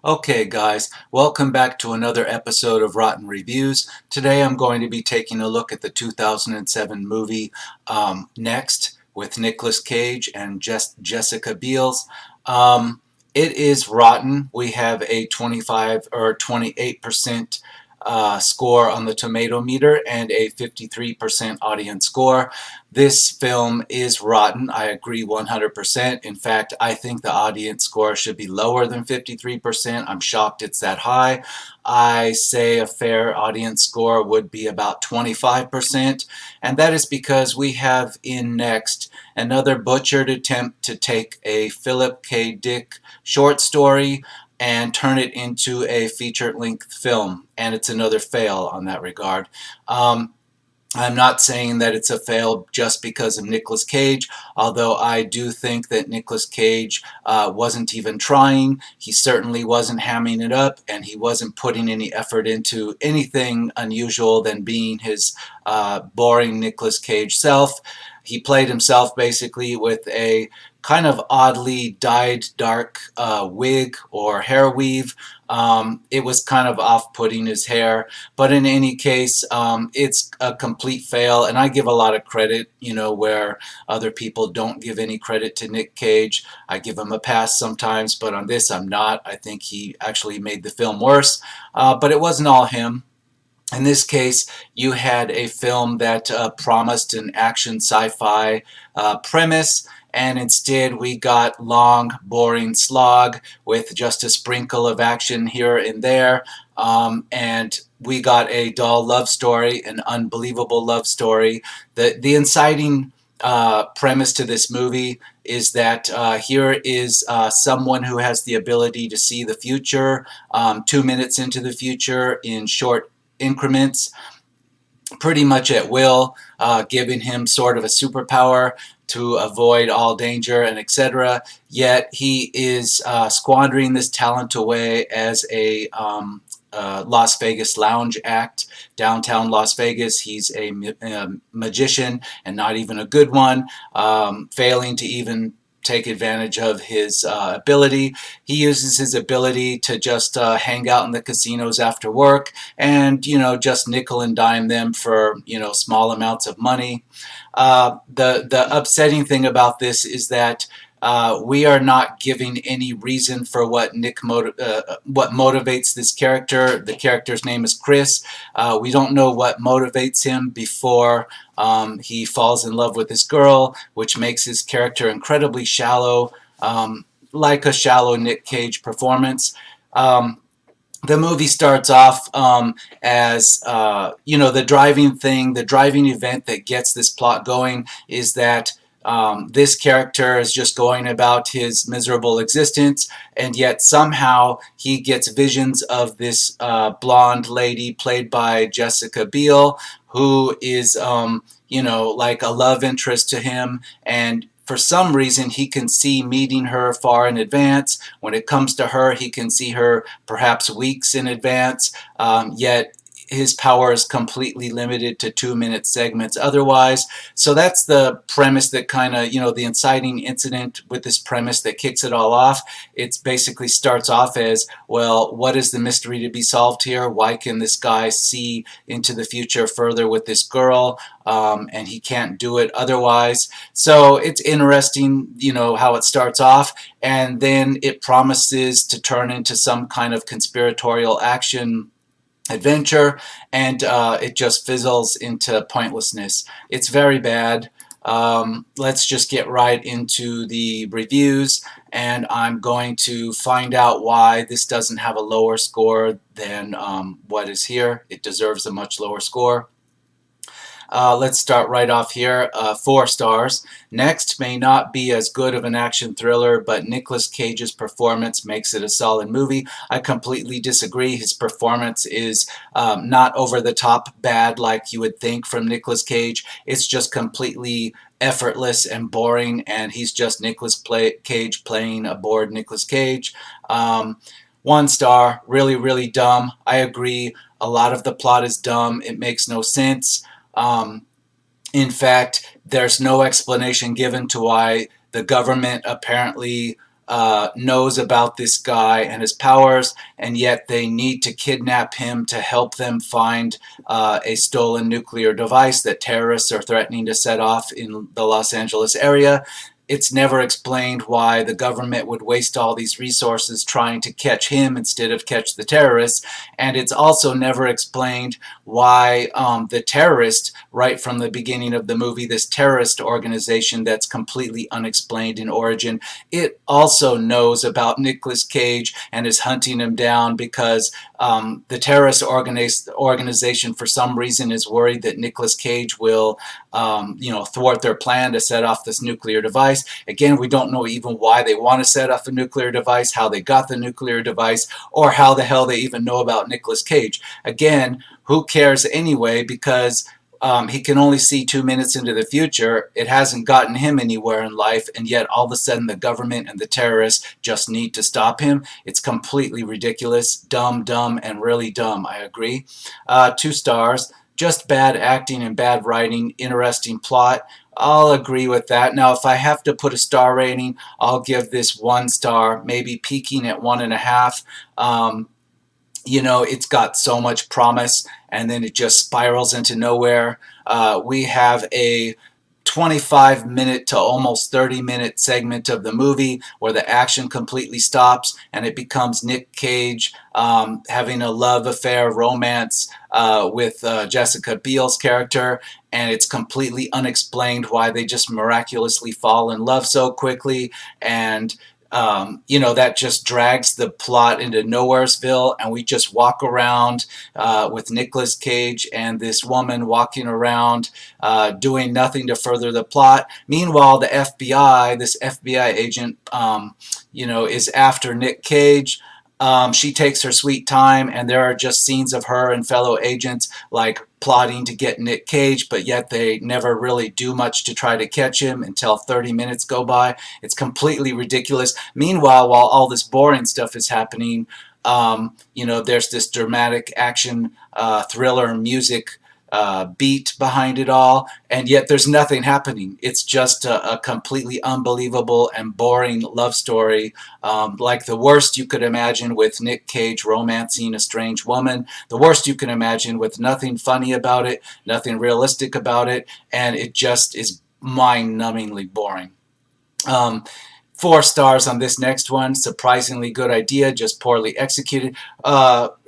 Okay, guys, welcome back to another episode of Rotten Reviews. Today I'm going to be taking a look at the 2007 movie Next with Nicolas Cage and Jessica Biel. Um, it is rotten. We have a 25 or 28% score on the tomato meter and a 53% audience score. This film is rotten. I agree 100%. In fact, I think the audience score should be lower than 53%. I'm shocked it's that high. I say a fair audience score would be about 25%, and that is because we have in Next another butchered attempt to take a Philip K. Dick short story and turn it into a feature-length film, and it's another fail on that regard. I'm not saying that it's a fail just because of Nicolas Cage, although I do think that Nicolas Cage wasn't even trying. He certainly wasn't hamming it up, and he wasn't putting any effort into anything unusual than being his boring Nicolas Cage self. He played himself basically with a kind of oddly dyed dark wig or hair weave. It was kind of off-putting, his hair, but in any case, it's a complete fail, and I give a lot of credit, where other people don't give any credit to Nick Cage. I give him a pass sometimes, but on this I'm not. I think he actually made the film worse, but it wasn't all him. In this case, you had a film that promised an action sci-fi premise, and instead we got long, boring slog with just a sprinkle of action here and there, and we got a dull love story, an unbelievable love story. The inciting premise to this movie is that here is someone who has the ability to see the future, 2 minutes into the future in short increments, pretty much at will, giving him sort of a superpower to avoid all danger and etc. Yet he is squandering this talent away as a Las Vegas lounge act, downtown Las Vegas. He's a magician and not even a good one, failing to even take advantage of his ability. He uses his ability to just hang out in the casinos after work and, just nickel and dime them for, small amounts of money. The upsetting thing about this is that we are not giving any reason for what what motivates this character. The character's name is Chris. We don't know what motivates him before he falls in love with this girl, which makes his character incredibly shallow, like a shallow Nick Cage performance. The movie starts off as, the driving event that gets this plot going is that this character is just going about his miserable existence, and yet somehow he gets visions of this blonde lady played by Jessica Biel, who is, like a love interest to him, and for some reason he can see meeting her far in advance. When it comes to her, he can see her perhaps weeks in advance, yet his power is completely limited to 2 minute segments otherwise. So that's the premise that kind of, the inciting incident with this premise that kicks it all off. It basically starts off as, well, what is the mystery to be solved here? Why can this guy see into the future further with this girl, and he can't do it otherwise? So it's interesting, how it starts off, and then it promises to turn into some kind of conspiratorial action adventure, and it just fizzles into pointlessness. It's very bad. Let's just get right into the reviews, and I'm going to find out why this doesn't have a lower score than what is here. It deserves a much lower score. Let's start right off here. 4 stars. Next may not be as good of an action thriller, but Nicolas Cage's performance makes it a solid movie. I completely disagree. His performance is not over the top bad like you would think from Nicolas Cage. It's just completely effortless and boring, and he's just Nicolas Cage playing a bored Nicolas Cage. 1 star. Really, really dumb. I agree. A lot of the plot is dumb. It makes no sense. In fact, there's no explanation given to why the government apparently knows about this guy and his powers, and yet they need to kidnap him to help them find a stolen nuclear device that terrorists are threatening to set off in the Los Angeles area. It's never explained why the government would waste all these resources trying to catch him instead of catch the terrorists. And it's also never explained why the terrorist, right from the beginning of the movie, this terrorist organization that's completely unexplained in origin, it also knows about Nicolas Cage and is hunting him down because the terrorist organization, for some reason, is worried that Nicolas Cage will thwart their plan to set off this nuclear device. Again, we don't know even why they want to set off a nuclear device, how they got the nuclear device, or how the hell they even know about Nicolas Cage. Again, who cares anyway, because he can only see 2 minutes into the future. It hasn't gotten him anywhere in life, and yet all of a sudden the government and the terrorists just need to stop him. It's completely ridiculous, dumb, and really dumb. I agree. 2 stars. Just bad acting and bad writing, interesting plot. I'll agree with that. Now, if I have to put a star rating, I'll give this 1 star, maybe peaking at 1.5. It's got so much promise, and then it just spirals into nowhere. We have a 25-minute to almost 30-minute segment of the movie where the action completely stops and it becomes Nick Cage having a love affair, romance with Jessica Biel's character, and it's completely unexplained why they just miraculously fall in love so quickly, and that just drags the plot into Nowheresville, and we just walk around with Nicolas Cage and this woman walking around doing nothing to further the plot. Meanwhile, the FBI, this FBI agent, is after Nick Cage. She takes her sweet time, and there are just scenes of her and fellow agents like plotting to get Nick Cage, but yet they never really do much to try to catch him until 30 minutes go by. It's completely ridiculous. Meanwhile, while all this boring stuff is happening, there's this dramatic action thriller music beat behind it all, and yet there's nothing happening. It's just a completely unbelievable and boring love story, like the worst you could imagine, with Nick Cage romancing a strange woman, the worst you can imagine, with nothing funny about it, nothing realistic about it, and it just is mind-numbingly boring. 4 stars on this next one. Surprisingly good idea, just poorly executed.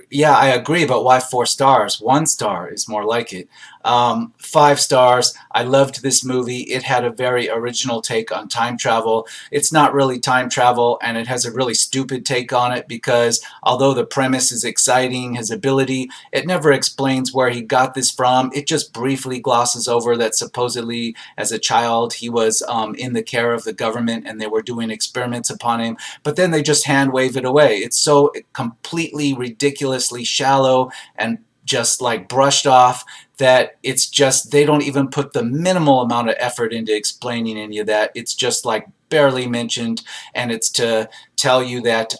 Yeah, I agree, but why 4 stars? 1 star is more like it. 5 stars. I loved this movie. It had a very original take on time travel. It's not really time travel, and it has a really stupid take on it because although the premise is exciting, his ability, it never explains where he got this from. It just briefly glosses over that supposedly as a child he was in the care of the government and they were doing experiments upon him, but then they just hand wave it away. It's so completely ridiculously shallow and just like brushed off that it's just, they don't even put the minimal amount of effort into explaining any of that. It's just like barely mentioned, and it's to tell you that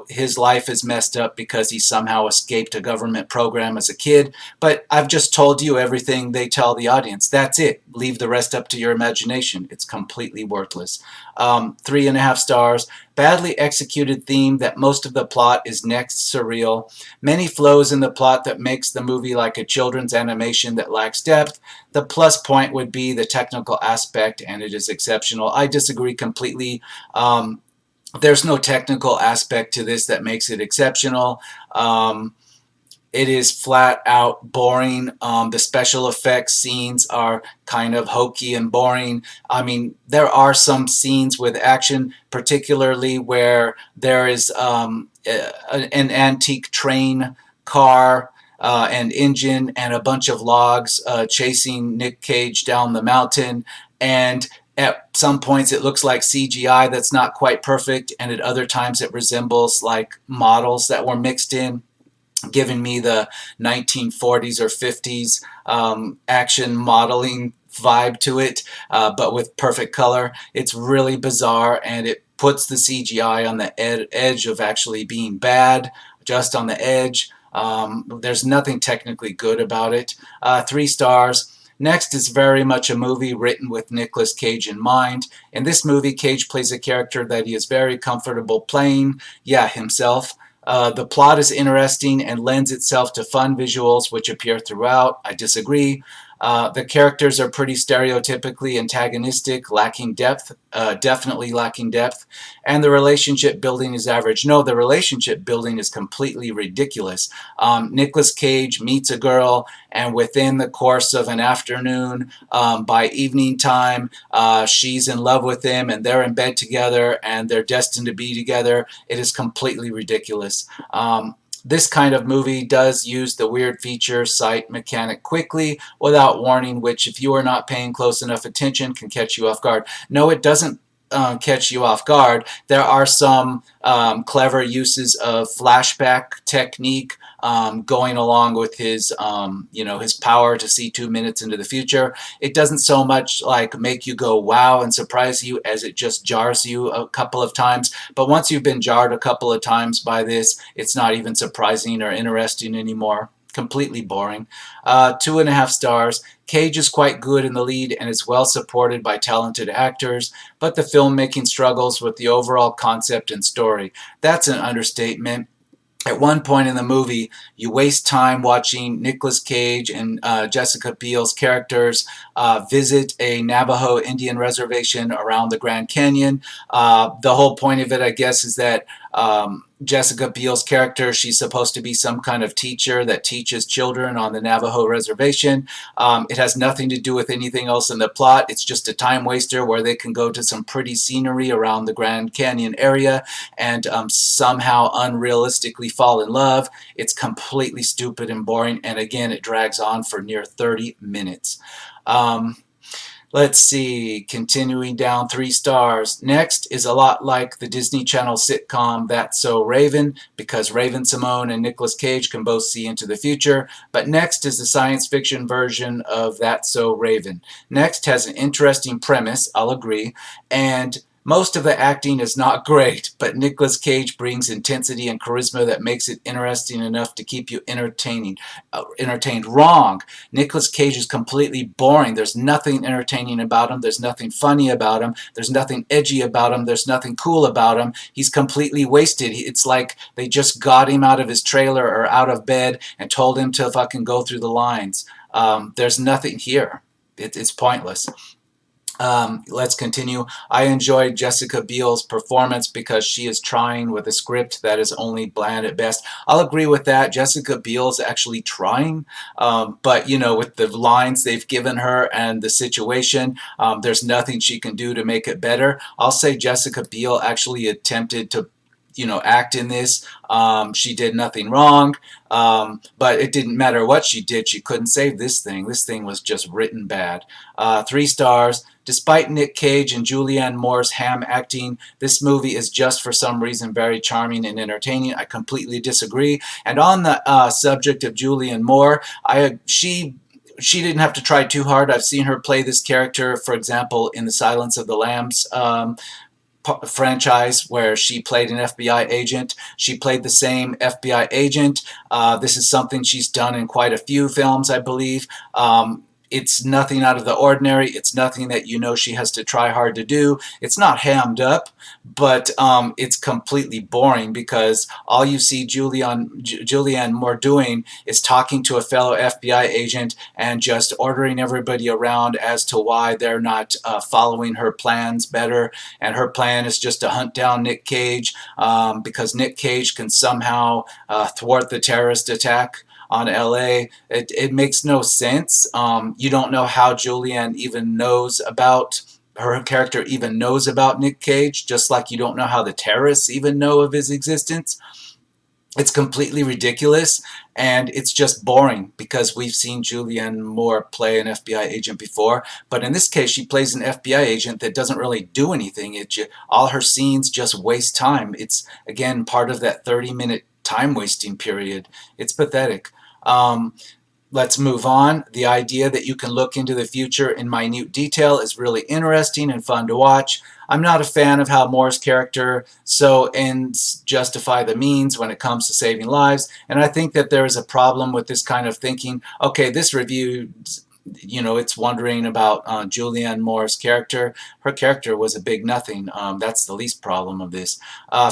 his life is messed up because he somehow escaped a government program as a kid. But I've just told you everything they tell the audience. That's it. Leave the rest up to your imagination. It's completely worthless. 3.5 stars. Badly executed theme that most of the plot is next surreal. Many flows in the plot that makes the movie like a children's animation that lacks depth. The plus point would be the technical aspect, and it is exceptional. I disagree completely. There's no technical aspect to this that makes it exceptional. It is flat out boring. The special effects scenes are kind of hokey and boring. I mean, there are some scenes with action, particularly where there is an antique train car and engine and a bunch of logs chasing Nick Cage down the mountain, and at some points it looks like CGI that's not quite perfect, and at other times it resembles like models that were mixed in, giving me the 1940s or 50s action modeling vibe to it, but with perfect color. It's really bizarre, and it puts the CGI on the edge of actually being bad, just on the edge. There's nothing technically good about it. 3 stars. Next is very much a movie written with Nicolas Cage in mind. In this movie, Cage plays a character that he is very comfortable playing, yeah, himself. The plot is interesting and lends itself to fun visuals which appear throughout. I disagree. The characters are pretty stereotypically antagonistic, lacking depth, definitely lacking depth, and the relationship building is average. No, the relationship building is completely ridiculous. Nicolas Cage meets a girl, and within the course of an afternoon, by evening time, she's in love with him, and they're in bed together, and they're destined to be together. It is completely ridiculous. This kind of movie does use the weird feature sight mechanic quickly without warning, which, if you are not paying close enough attention, can catch you off guard. No, it doesn't catch you off guard. There are some clever uses of flashback technique going along with his, his power to see 2 minutes into the future. It doesn't so much like make you go wow and surprise you as it just jars you a couple of times. But once you've been jarred a couple of times by this, it's not even surprising or interesting anymore. Completely boring. 2.5 stars. Cage is quite good in the lead and is well supported by talented actors, but the filmmaking struggles with the overall concept and story. That's an understatement. At one point in the movie, you waste time watching Nicolas Cage and Jessica Biel's characters visit a Navajo Indian reservation around the Grand Canyon. The whole point of it, I guess, is that Jessica Biel's character, she's supposed to be some kind of teacher that teaches children on the Navajo reservation. It has nothing to do with anything else in the plot. It's just a time waster where they can go to some pretty scenery around the Grand Canyon area and somehow unrealistically fall in love. It's completely stupid and boring, and again, it drags on for near 30 minutes. Let's see, continuing down 3 stars. Next is a lot like the Disney Channel sitcom That's So Raven, because Raven-Symoné and Nicolas Cage can both see into the future. But next is the science fiction version of That's So Raven. Next has an interesting premise, I'll agree, and most of the acting is not great, but Nicolas Cage brings intensity and charisma that makes it interesting enough to keep you entertained. Wrong. Nicolas Cage is completely boring. There's nothing entertaining about him. There's nothing funny about him. There's nothing edgy about him. There's nothing cool about him. He's completely wasted. It's like they just got him out of his trailer or out of bed and told him to fucking go through the lines. There's nothing here. It's pointless. Let's continue. I enjoyed Jessica Biel's performance because she is trying with a script that is only bland at best. I'll agree with that. Jessica Biel's actually trying, but with the lines they've given her and the situation, there's nothing she can do to make it better. I'll say Jessica Biel actually attempted to act in this. She did nothing wrong, but it didn't matter what she did. She couldn't save this thing. This thing was just written bad. 3 stars. Despite Nick Cage and Julianne Moore's ham acting, this movie is just for some reason very charming and entertaining. I completely disagree. And on the subject of Julianne Moore, she didn't have to try too hard. I've seen her play this character, for example, in the Silence of the Lambs franchise, where she played an FBI agent. She played the same FBI agent. This is something she's done in quite a few films, I believe. It's nothing out of the ordinary. It's nothing that she has to try hard to do. It's not hammed up, but it's completely boring because all you see Julianne Moore doing is talking to a fellow FBI agent and just ordering everybody around as to why they're not following her plans better. And her plan is just to hunt down Nick Cage because Nick Cage can somehow thwart the terrorist attack on LA. It makes no sense. You don't know how Julianne even knows about her character even knows about Nick Cage, just like you don't know how the terrorists even know of his existence. It's completely ridiculous, and it's just boring because we've seen Julianne Moore play an FBI agent before, but in this case she plays an FBI agent that doesn't really do anything. All her scenes just waste time. It's, again, part of that 30-minute time wasting period. It's pathetic. Let's move on. The idea that you can look into the future in minute detail is really interesting and fun to watch. I'm not a fan of how Moore's character so ends justify the means when it comes to saving lives, and I think that there is a problem with this kind of thinking. Okay, this review it's wondering about Julianne Moore's character. Her character was a big nothing. That's the least problem of this.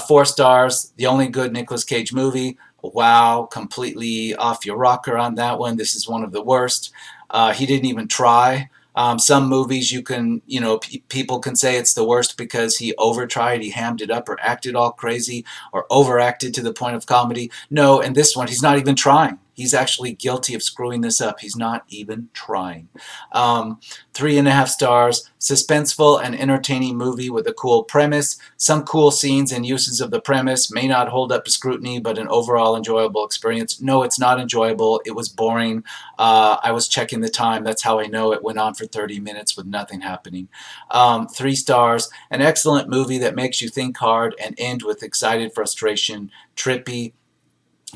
4 stars, the only good Nicolas Cage movie. Wow, completely off your rocker on that one. This is one of the worst. He didn't even try. Some movies you can, people can say it's the worst because he overtried, he hammed it up, or acted all crazy, or overacted to the point of comedy. No, in this one, he's not even trying. He's actually guilty of screwing this up. He's not even trying. 3.5 stars, suspenseful and entertaining movie with a cool premise. Some cool scenes and uses of the premise may not hold up to scrutiny, but an overall enjoyable experience. No, it's not enjoyable. It was boring. I was checking the time. That's how I know it went on for 30 minutes with nothing happening. 3 stars, an excellent movie that makes you think hard and end with excited frustration. Trippy.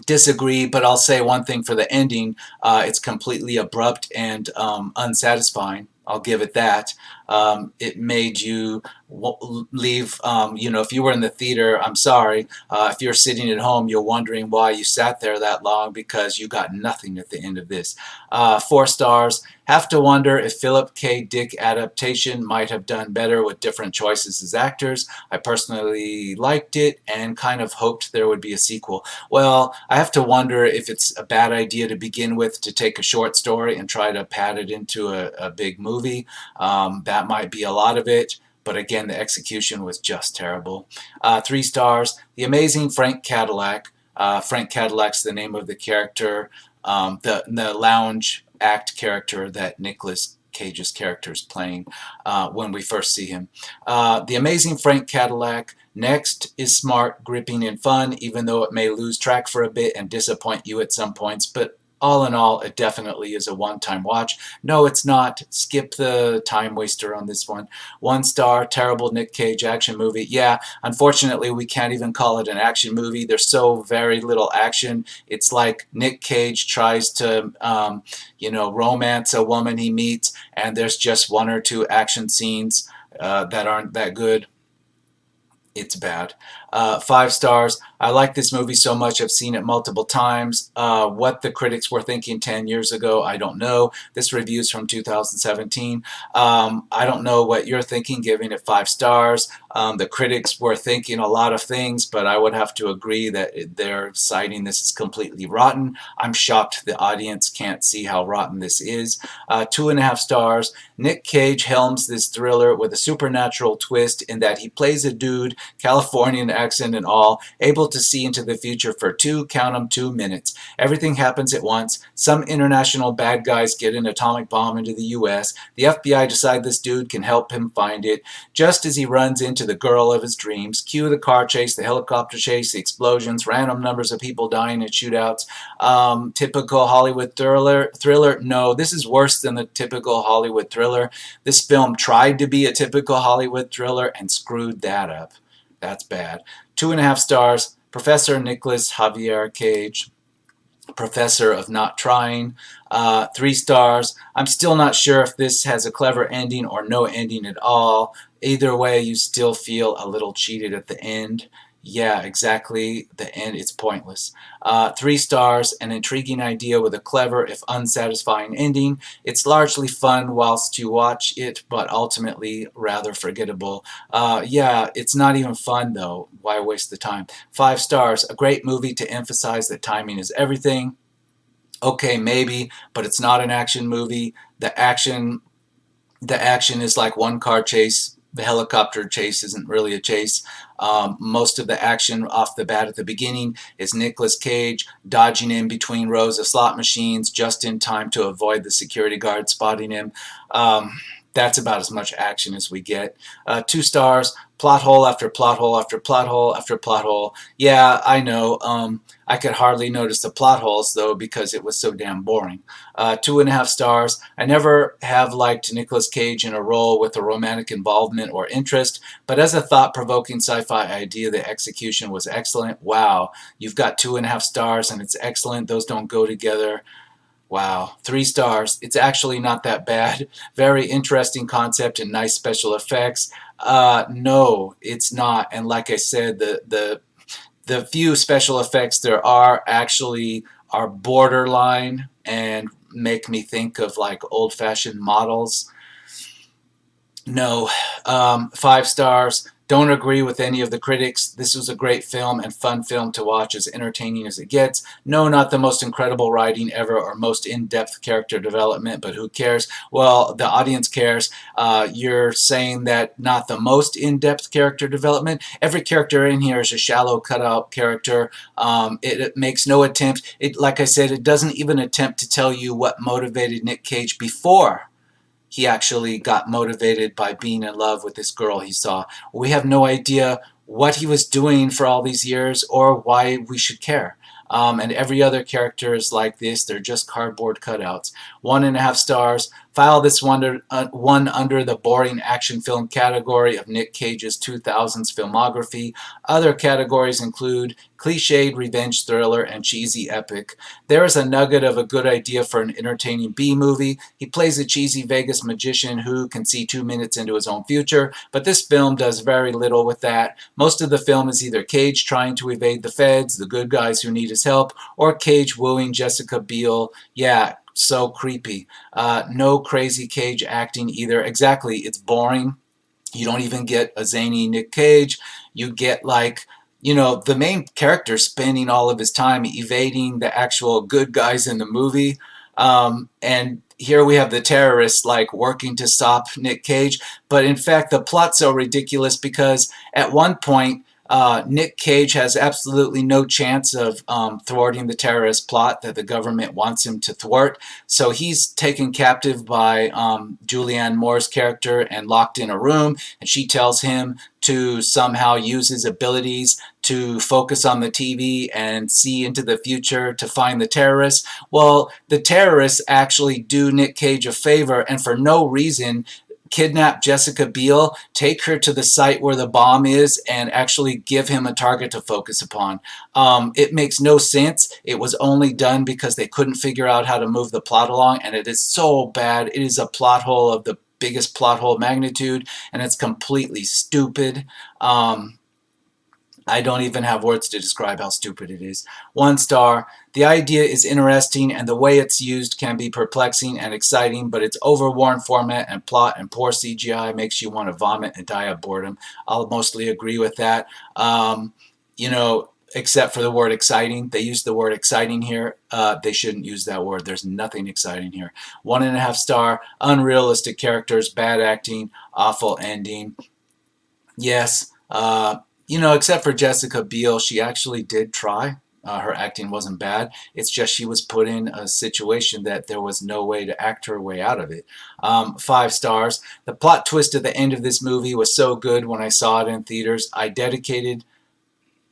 Disagree, but I'll say one thing for the ending. It's completely abrupt and unsatisfying. I'll give it that. It made you leave, if you were in the theater, I'm sorry. If you're sitting at home, you're wondering why you sat there that long because you got nothing at the end of this. 4 stars, have to wonder if Philip K. Dick adaptation might have done better with different choices as actors. I personally liked it and kind of hoped there would be a sequel. Well, I have to wonder if it's a bad idea to begin with to take a short story and try to pad it into a big movie. That might be a lot of it. But again, the execution was just terrible. 3 stars, the amazing Frank Cadillac. Frank Cadillac's the name of the character, the lounge act character that Nicolas Cage's character is playing when we first see him. The amazing Frank Cadillac. Next is smart, gripping, and fun, even though it may lose track for a bit and disappoint you at some points. But all in all, it definitely is a one-time watch. No, it's not. Skip the time waster on this one. 1 star, terrible Nick Cage action movie. Yeah, unfortunately, we can't even call it an action movie. There's so very little action. It's like Nick Cage tries to, romance a woman he meets, and there's just 1 or 2 action scenes that aren't that good. It's bad. 5 stars. I like this movie so much I've seen it multiple times. What the critics were thinking 10 years ago, I don't know. This review's from 2017. I don't know what you're thinking, giving it 5 stars. The critics were thinking a lot of things, but I would have to agree that they're citing this as completely rotten. I'm shocked the audience can't see how rotten this is. 2.5 stars. Nick Cage helms this thriller with a supernatural twist in that he plays a dude, Californian accent and all, able to see into the future for 2 minutes. Everything happens at once. Some international bad guys get an atomic bomb into the US. The FBI decide this dude can help him find it. Just as he runs into the girl of his dreams, cue the car chase, the helicopter chase, the explosions, random numbers of people dying in shootouts. Typical Hollywood thriller? No, this is worse than the typical Hollywood thriller. This film tried to be a typical Hollywood thriller and screwed that up. That's bad. 2.5 stars. Professor Nicolas Javier Cage, professor of not trying. 3 stars. I'm still not sure if this has a clever ending or no ending at all. Either way, you still feel a little cheated at the end. Yeah, exactly. The end is pointless. 3 stars, an intriguing idea with a clever, if unsatisfying ending. It's largely fun whilst you watch it, but ultimately rather forgettable. Yeah, it's not even fun though. Why waste the time? 5 stars, a great movie to emphasize that timing is everything. Okay, maybe, but it's not an action movie. The action is like one car chase. The helicopter chase isn't really a chase. Most of the action off the bat at the beginning is Nicolas Cage dodging in between rows of slot machines just in time to avoid the security guard spotting him. That's about as much action as we get. 2 stars, plot hole after plot hole after plot hole after plot hole. Yeah, I know. I could hardly notice the plot holes, though, because it was so damn boring. 2.5 stars. I never have liked Nicolas Cage in a role with a romantic involvement or interest, but as a thought-provoking sci-fi idea, the execution was excellent. Wow, you've got 2.5 stars and it's excellent. Those don't go together. Wow, 3 stars. It's actually not that bad. Very interesting concept and nice special effects. No, it's not. And like I said, the few special effects there are actually are borderline and make me think of like old-fashioned models. No. 5 stars. Don't agree with any of the critics. This was a great film and fun film to watch, as entertaining as it gets. No, not the most incredible writing ever or most in-depth character development, but who cares? Well, the audience cares. You're saying that not the most in-depth character development. Every character in here is a shallow cutout character. It makes no attempt. Like I said, it doesn't even attempt to tell you what motivated Nick Cage before he actually got motivated by being in love with this girl he saw. We have no idea what he was doing for all these years or why we should care. And every other character is like this. They're just cardboard cutouts. 1.5 stars. File this one under the boring action film category of Nick Cage's 2000s filmography. Other categories include cliched revenge thriller and cheesy epic. There is a nugget of a good idea for an entertaining B-movie. He plays a cheesy Vegas magician who can see 2 minutes into his own future, but this film does very little with that. Most of the film is either Cage trying to evade the feds, the good guys who need his help, or Cage wooing Jessica Biel. Yeah, so creepy. No crazy Cage acting either. Exactly, it's boring. You don't even get a zany Nick Cage. You get like, the main character spending all of his time evading the actual good guys in the movie. And here we have the terrorists like working to stop Nick Cage. But in fact, the plot's so ridiculous because at one point, Nick Cage has absolutely no chance of thwarting the terrorist plot that the government wants him to thwart. So he's taken captive by Julianne Moore's character and locked in a room, and she tells him to somehow use his abilities to focus on the TV and see into the future to find the terrorists. Well, the terrorists actually do Nick Cage a favor, and for no reason kidnap Jessica Biel, take her to the site where the bomb is, and actually give him a target to focus upon. It makes no sense. It was only done because they couldn't figure out how to move the plot along, and it is so bad. It is a plot hole of the biggest plot hole magnitude, and it's completely stupid. I don't even have words to describe how stupid it is. 1 star. The idea is interesting and the way it's used can be perplexing and exciting, but its overworn format and plot and poor CGI makes you want to vomit and die of boredom. I'll mostly agree with that. Except for the word exciting. They use the word exciting here. They shouldn't use that word. There's nothing exciting here. 1.5 star. Unrealistic characters, bad acting, awful ending. Yes. Except for Jessica Biel, she actually did try. Her acting wasn't bad. It's just she was put in a situation that there was no way to act her way out of it. 5 stars. The plot twist at the end of this movie was so good when I saw it in theaters. I dedicated,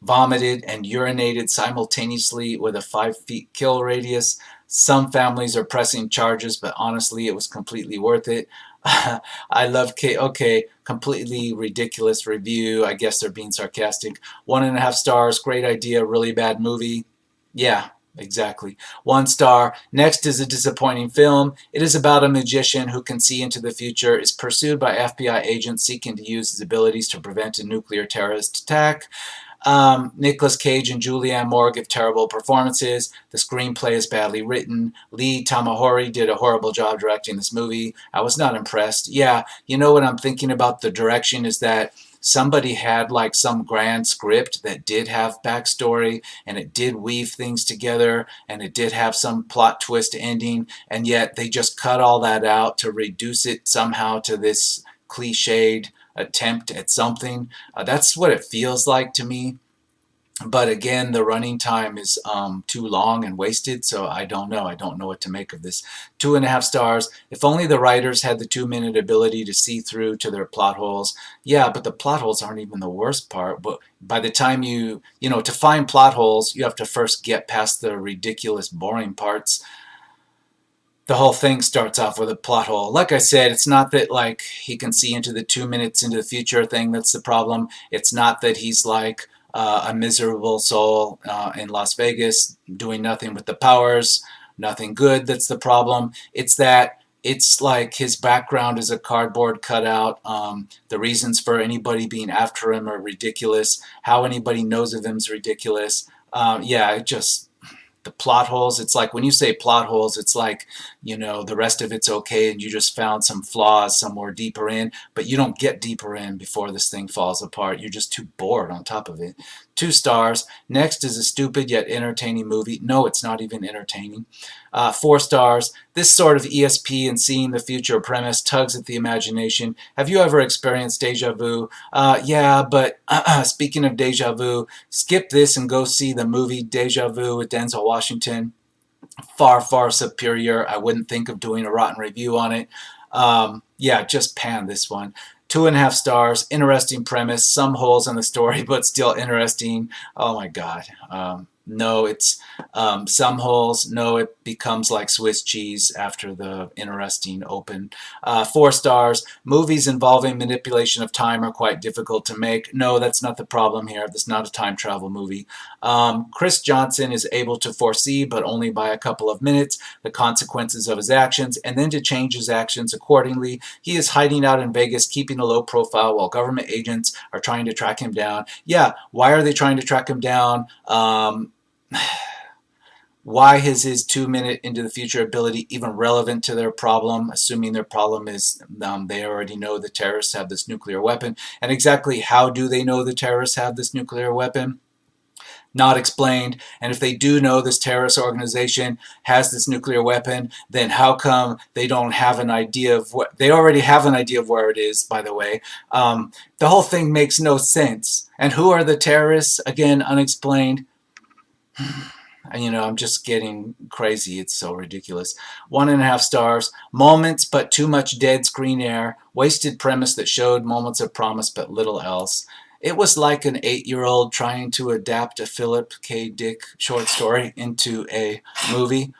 vomited, and urinated simultaneously with a 5 feet kill radius. Some families are pressing charges, but honestly, it was completely worth it. I love okay, completely ridiculous review. I guess they're being sarcastic. 1.5 stars, great idea, really bad movie. Yeah, exactly. 1 star. Next is a disappointing film. It is about a magician who can see into the future, is pursued by FBI agents seeking to use his abilities to prevent a nuclear terrorist attack. Nicolas Cage and Julianne Moore give terrible performances. The screenplay is badly written. Lee Tamahori did a horrible job directing this movie. I was not impressed. Yeah, you know what I'm thinking about the direction is that somebody had like some grand script that did have backstory and it did weave things together and it did have some plot twist ending, and yet they just cut all that out to reduce it somehow to this cliched attempt at something. That's what it feels like to me. But again, the running time is too long and wasted, so I don't know. I don't know what to make of this. 2.5 stars. If only the writers had the 2-minute ability to see through to their plot holes. Yeah, but the plot holes aren't even the worst part. But by the time to find plot holes, you have to first get past the ridiculous, boring parts. The whole thing starts off with a plot hole. Like I said, it's not that like he can see into the 2 minutes into the future thing that's the problem. It's not that he's like a miserable soul in Las Vegas doing nothing with the powers, nothing good that's the problem. It's that it's like his background is a cardboard cutout. The reasons for anybody being after him are ridiculous. How anybody knows of him is ridiculous. Yeah, it just the plot holes. It's like when you say plot holes, it's like, the rest of it's okay and you just found some flaws somewhere deeper in, but you don't get deeper in before this thing falls apart. You're just too bored on top of it. 2 stars. Next is a stupid yet entertaining movie. No, it's not even entertaining. 4 stars. This sort of ESP and seeing the future premise tugs at the imagination. Have you ever experienced deja vu? Yeah, but speaking of deja vu, skip this and go see the movie Deja Vu with Denzel Washington. Far, far superior. I wouldn't think of doing a rotten review on it. Yeah, just pan this one. 2.5 stars. Interesting premise. Some holes in the story, but still interesting. Oh my God. No, it's some holes. No, it becomes like Swiss cheese after the interesting open. 4 stars. Movies involving manipulation of time are quite difficult to make. No, that's not the problem here. This is not a time travel movie. Chris Johnson is able to foresee, but only by a couple of minutes, the consequences of his actions, and then to change his actions accordingly. He is hiding out in Vegas, keeping a low profile while government agents are trying to track him down. Yeah, why are they trying to track him down? Why is his 2 minute into the future ability even relevant to their problem, assuming their problem is they already know the terrorists have this nuclear weapon? And exactly how do they know the terrorists have this nuclear weapon? Not explained. And if they do know this terrorist organization has this nuclear weapon, then how come they don't have an idea of what they already have an idea of where it is, by the way? The whole thing makes no sense. And who are the terrorists? Again, unexplained. I'm just getting crazy. It's so ridiculous. 1.5 stars. Moments, but too much dead screen air. Wasted premise that showed moments of promise, but little else. It was like an 8-year-old trying to adapt a Philip K. Dick short story into a movie.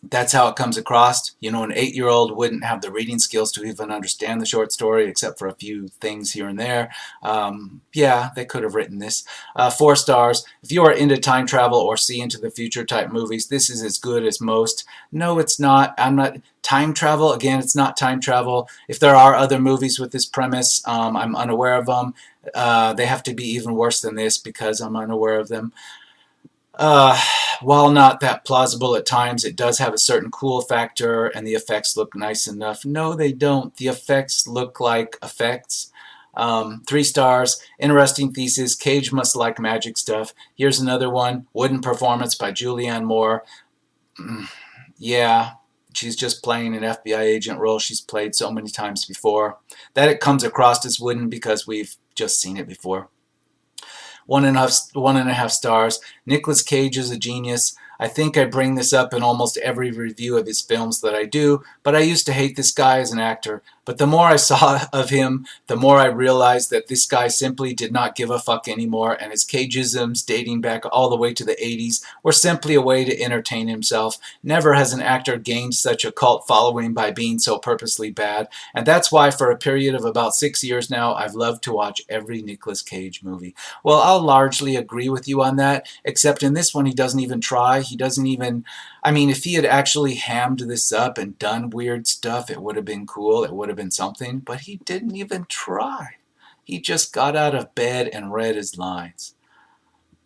That's how it comes across. An 8-year-old wouldn't have the reading skills to even understand the short story, except for a few things here and there. Yeah, they could have written this. 4 stars. If you are into time travel or see into the future type movies, this is as good as most. No, it's not. I'm not. Time travel, again, it's not time travel. If there are other movies with this premise, I'm unaware of them. They have to be even worse than this because I'm unaware of them. While not that plausible at times, it does have a certain cool factor, and the effects look nice enough. No, they don't. The effects look like effects. 3 stars. Interesting thesis. Cage must like magic stuff. Here's another one. Wooden performance by Julianne Moore. Yeah, she's just playing an FBI agent role she's played so many times before that it comes across as wooden because we've just seen it before. 1.5 stars. Nicolas Cage is a genius. I think I bring this up in almost every review of his films that I do, but I used to hate this guy as an actor. But the more I saw of him, the more I realized that this guy simply did not give a fuck anymore, and his Cageisms, dating back all the way to the 80s, were simply a way to entertain himself. Never has an actor gained such a cult following by being so purposely bad, and that's why for a period of about 6 years now, I've loved to watch every Nicolas Cage movie. Well, I'll largely agree with you on that, except in this one he doesn't even try. He doesn't even... if he had actually hammed this up and done weird stuff, it would have been cool. It would have been something. But he didn't even try. He just got out of bed and read his lines.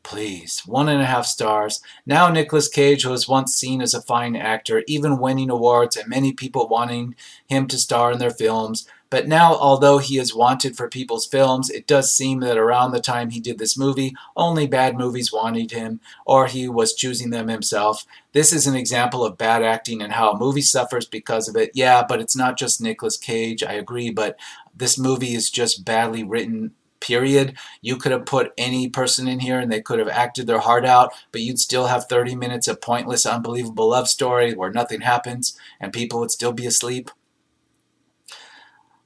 Please. 1.5 stars. Now Nicolas Cage was once seen as a fine actor, even winning awards and many people wanting him to star in their films. But now, although he is wanted for people's films, it does seem that around the time he did this movie, only bad movies wanted him, or he was choosing them himself. This is an example of bad acting and how a movie suffers because of it. Yeah, but it's not just Nicolas Cage, I agree, but this movie is just badly written, period. You could have put any person in here and they could have acted their heart out, but you'd still have 30 minutes of pointless, unbelievable love story where nothing happens and people would still be asleep.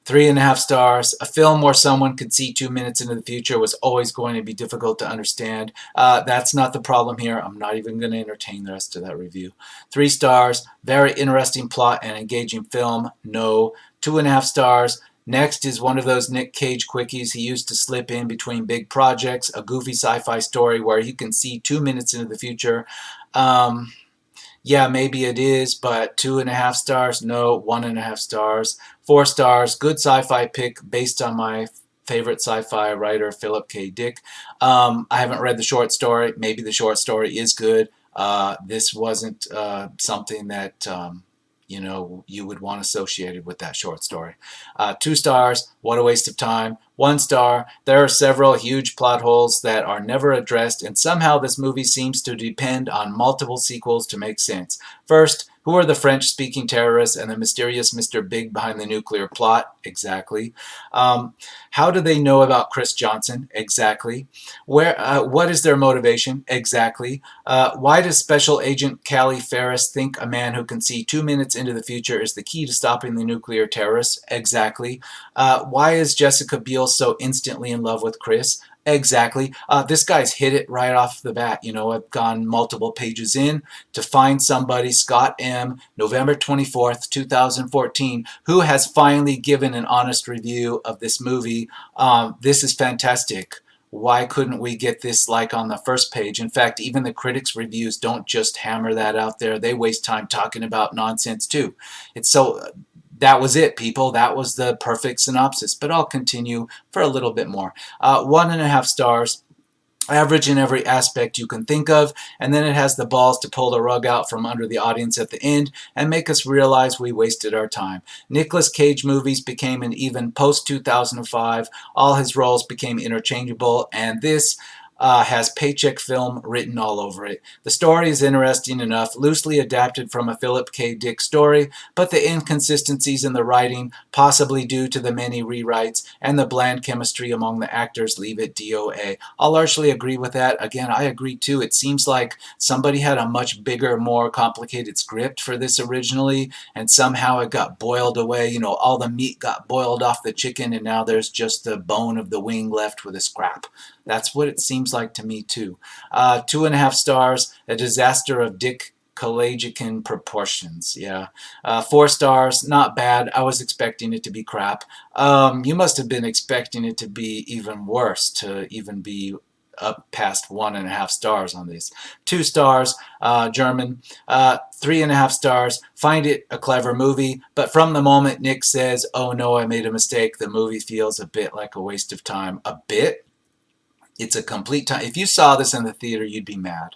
3.5 stars. A film where someone could see 2 minutes into the future was always going to be difficult to understand. That's not the problem here. I'm not even going to entertain the rest of that review. 3 stars. Very interesting plot and engaging film. No. 2.5 stars. Next is one of those Nick Cage quickies he used to slip in between big projects, a goofy sci-fi story where he can see 2 minutes into the future. Yeah, maybe it is, but 2.5 stars, no. 1.5 stars. 4 stars, good sci-fi pick based on my favorite sci-fi writer, Philip K. Dick. I haven't read the short story. Maybe the short story is good. This wasn't something that you would want associated with that short story. 2 stars. What a waste of time. 1 star. There are several huge plot holes that are never addressed, and somehow this movie seems to depend on multiple sequels to make sense. First, who are the French-speaking terrorists and the mysterious Mr. Big behind the nuclear plot? Exactly. How do they know about Chris Johnson? Exactly. What is their motivation? Exactly. Why does Special Agent Callie Ferris think a man who can see 2 minutes into the future is the key to stopping the nuclear terrorists? Exactly. Why is Jessica Biel so instantly in love with Chris? Exactly. This guy's hit it right off the bat. I've gone multiple pages in to find somebody, Scott M., November 24th, 2014, who has finally given an honest review of this movie. This is fantastic. Why couldn't we get this like on the first page? In fact, even the critics' reviews don't just hammer that out there. They waste time talking about nonsense too. It's so that was it, people. That was the perfect synopsis. But I'll continue for a little bit more. 1.5 stars. Average in every aspect you can think of, and then it has the balls to pull the rug out from under the audience at the end and make us realize we wasted our time. Nicolas Cage movies became an even post-2005. All his roles became interchangeable, and this has paycheck film written all over it. The story is interesting enough, loosely adapted from a Philip K. Dick story, but the inconsistencies in the writing, possibly due to the many rewrites, and the bland chemistry among the actors leave it DOA. I'll largely agree with that. Again, I agree too. It seems like somebody had a much bigger, more complicated script for this originally, and somehow it got boiled away. All the meat got boiled off the chicken, and now there's just the bone of the wing left with a scrap. That's what it seems like to me, too. 2.5 stars, a disaster of Dick Kalajian proportions. Yeah. 4 stars, not bad. I was expecting it to be crap. You must have been expecting it to be even worse, to even be up past 1.5 stars on this. 2 stars, German. 3.5 stars, find it a clever movie, but from the moment Nick says, "Oh no, I made a mistake," the movie feels a bit like a waste of time. A bit? It's a complete time. If you saw this in the theater, you'd be mad.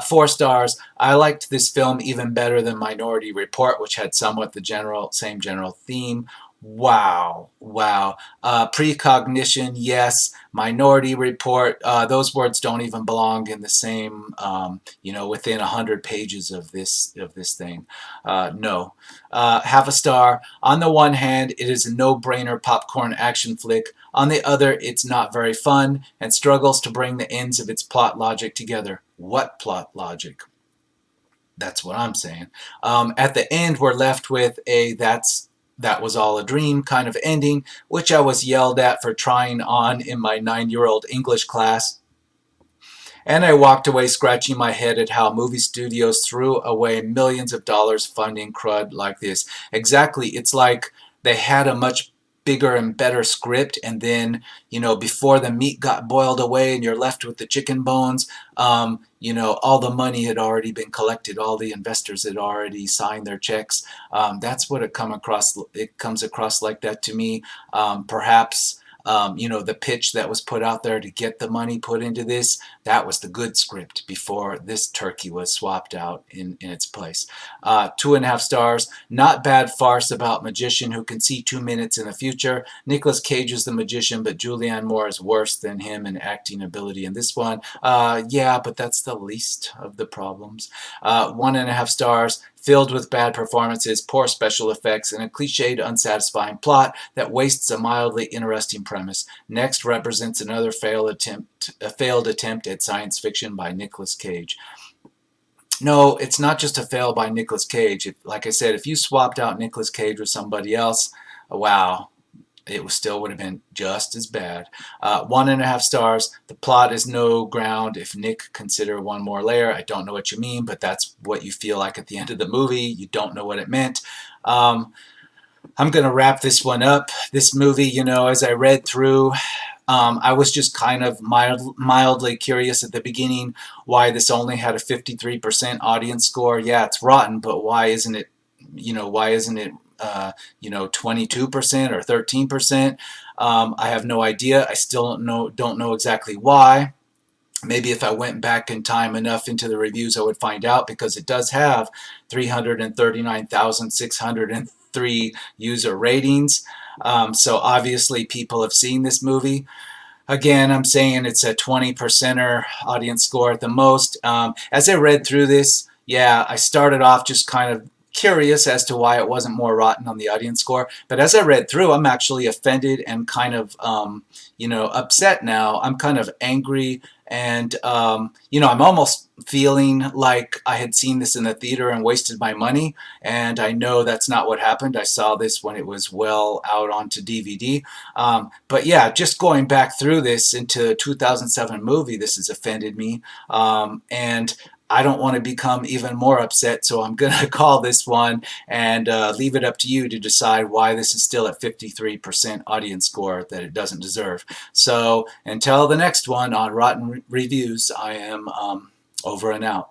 4 stars. I liked this film even better than Minority Report, which had somewhat the same general theme. Wow, wow. Precognition, yes. Minority Report. Those words don't even belong in the same, within 100 pages of this thing. No. 0.5 star. On the one hand, it is a no-brainer popcorn action flick. On the other, it's not very fun and struggles to bring the ends of its plot logic together. What plot logic? That's what I'm saying. At the end, we're left with that was all a dream kind of ending, which I was yelled at for trying on in my 9-year-old English class. And I walked away scratching my head at how movie studios threw away millions of dollars funding crud like this. Exactly. It's like they had a much bigger and better script, and then, before the meat got boiled away and you're left with the chicken bones, all the money had already been collected. All the investors had already signed their checks. That's what it comes across like that to me. Perhaps the pitch that was put out there to get the money put into this, that was the good script before this turkey was swapped out in its place. 2.5 stars, not bad farce about magician who can see 2 minutes in the future. Nicolas Cage is the magician, but Julianne Moore is worse than him in acting ability in this one. Yeah, but that's the least of the problems. 1.5 stars, filled with bad performances, poor special effects, and a cliched, unsatisfying plot that wastes a mildly interesting premise. Next represents another failed attempt at science fiction by Nicolas Cage. No, it's not just a fail by Nicolas Cage. Like I said, if you swapped out Nicolas Cage with somebody else, wow, it still would have been just as bad. 1.5 stars. The plot is no ground. If Nick consider one more layer, I don't know what you mean, but that's what you feel like at the end of the movie. You don't know what it meant. I'm going to wrap this one up. This movie, as I read through, I was just kind of mildly curious at the beginning why this only had a 53% audience score. Yeah, it's rotten, but why isn't it 22% or 13%. I have no idea. I still don't know exactly why. Maybe if I went back in time enough into the reviews, I would find out, because it does have 339,603 user ratings. So obviously people have seen this movie. Again, I'm saying it's a 20%er audience score at the most. As I read through this, yeah, I started off just kind of curious as to why it wasn't more rotten on the audience score. But as I read through, I'm actually offended and kind of, upset now. I'm kind of angry, and I'm almost feeling like I had seen this in the theater and wasted my money. And I know that's not what happened. I saw this when it was well out onto DVD. But yeah, just going back through this into a 2007 movie, this has offended me. And I don't want to become even more upset, so I'm going to call this one and leave it up to you to decide why this is still at 53% audience score that it doesn't deserve. So until the next one on Rotten Reviews, I am over and out.